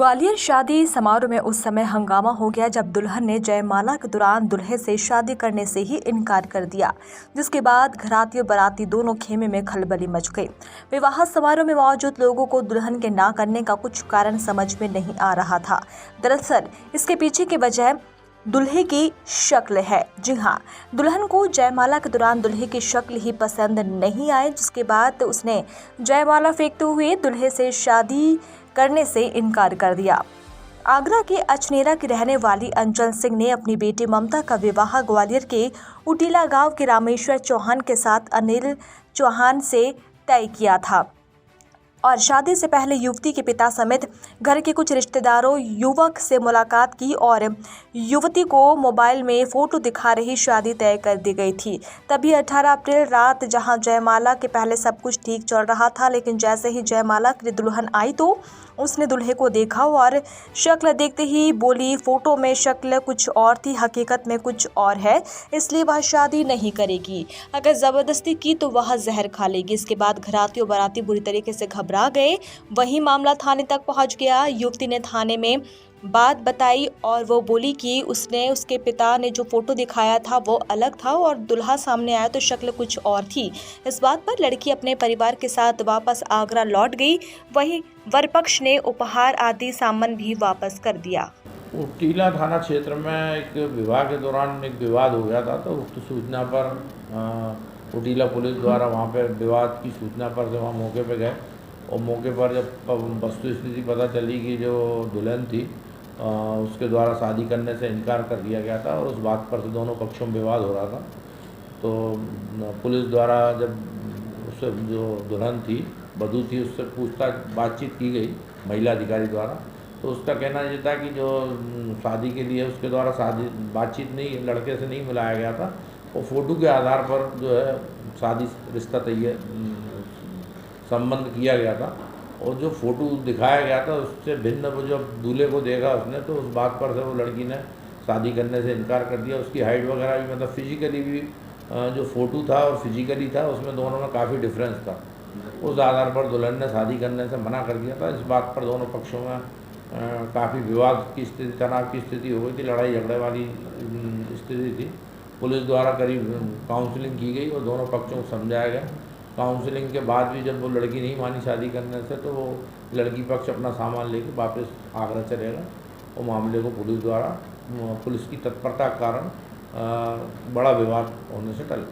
ग्वालियर शादी समारोह में उस समय हंगामा हो गया जब दुल्हन ने जयमाला के दौरान दूल्हे से शादी करने से ही इनकार कर दिया, जिसके बाद घराती और बाराती दोनों खेमे में खलबली मच गई। विवाह समारोह में मौजूद लोगों को दुल्हन के ना करने का कुछ कारण समझ में नहीं आ रहा था। दरअसल इसके पीछे की वजह दूल्हे की शक्ल है। जी हाँ, दुल्हन को जयमाला के दौरान दूल्हे की शक्ल ही पसंद नहीं आई, जिसके बाद उसने जयमाला फेंकते हुए दूल्हे से शादी करने से इनकार कर दिया। आगरा के अचनेरा की रहने वाली अंचल सिंह ने अपनी बेटी ममता का विवाह ग्वालियर के उटीला गांव के रामेश्वर चौहान के साथ अनिल चौहान से तय किया था और शादी से पहले युवती के पिता समेत घर के कुछ रिश्तेदारों युवक से मुलाकात की और युवती को मोबाइल में फोटो दिखा रही शादी तय कर दी गई थी। तभी 18 अप्रैल रात जहां जयमाला के पहले सब कुछ ठीक चल रहा था, लेकिन जैसे ही जयमाला के लिए दुल्हन आई तो उसने दूल्हे को देखा और शक्ल देखते ही बोली, फोटो में शक्ल कुछ और थी, हकीकत में कुछ और है, इसलिए वह शादी नहीं करेगी। अगर ज़बरदस्ती की तो वह जहर खा लेगी। इसके बाद घराती और बाराती बुरी तरीके से घबरा गए। वहीं मामला थाने तक पहुंच गया। युवती ने थाने में बात बताई और वो बोली कि उसके पिता ने जो फोटो दिखाया था वो अलग था और दुल्हा सामने आया तो शक्ल कुछ और थी। इस बात पर लड़की अपने परिवार के साथ वापस आगरा लौट गई। वहीं वर पक्ष ने उपहार आदि सामान भी वापस कर दिया। उटीला थाना क्षेत्र में एक विवाह के दौरान एक विवाद हो गया था, तो उक्त सूचना पर उटीला पुलिस द्वारा वहाँ पर विवाद की सूचना पर जब हम मौके पर गए और मौके पर जब वस्तु स्थिति पता चली कि जो दुल्हन थी उसके द्वारा शादी करने से इनकार कर दिया गया था और उस बात पर से दोनों पक्षों में विवाद हो रहा था, तो पुलिस द्वारा जब उससे जो दुल्हन थी वधू थी उससे पूछताछ बातचीत की गई महिला अधिकारी द्वारा, तो उसका कहना ये था कि जो शादी के लिए उसके द्वारा शादी बातचीत नहीं लड़के से नहीं मिलाया गया था, वो फ़ोटो के आधार पर जो है शादी रिश्ता तय संबंध किया गया था और जो फ़ोटो दिखाया गया था उससे भिन्न वो जब दूल्हे को देखा उसने तो उस बात पर से वो लड़की ने शादी करने से इनकार कर दिया। उसकी हाइट वगैरह भी मतलब फिजिकली भी जो फ़ोटो था और फिजिकली था उसमें दोनों में काफ़ी डिफरेंस था। उस आधार पर दुल्हन ने शादी करने से मना कर दिया था। इस बात पर दोनों पक्षों में काफ़ी विवाद की स्थिति, तनाव की स्थिति हो गई थी, लड़ाई झगड़े वाली स्थिति थी। पुलिस द्वारा करीब काउंसलिंग की गई और दोनों पक्षों को समझाया गया। काउंसलिंग के बाद भी जब वो लड़की नहीं मानी शादी करने से, तो वो लड़की पक्ष अपना सामान लेकर वापस आगरा चलेगा और मामले को पुलिस की तत्परता के कारण बड़ा विवाद होने से टल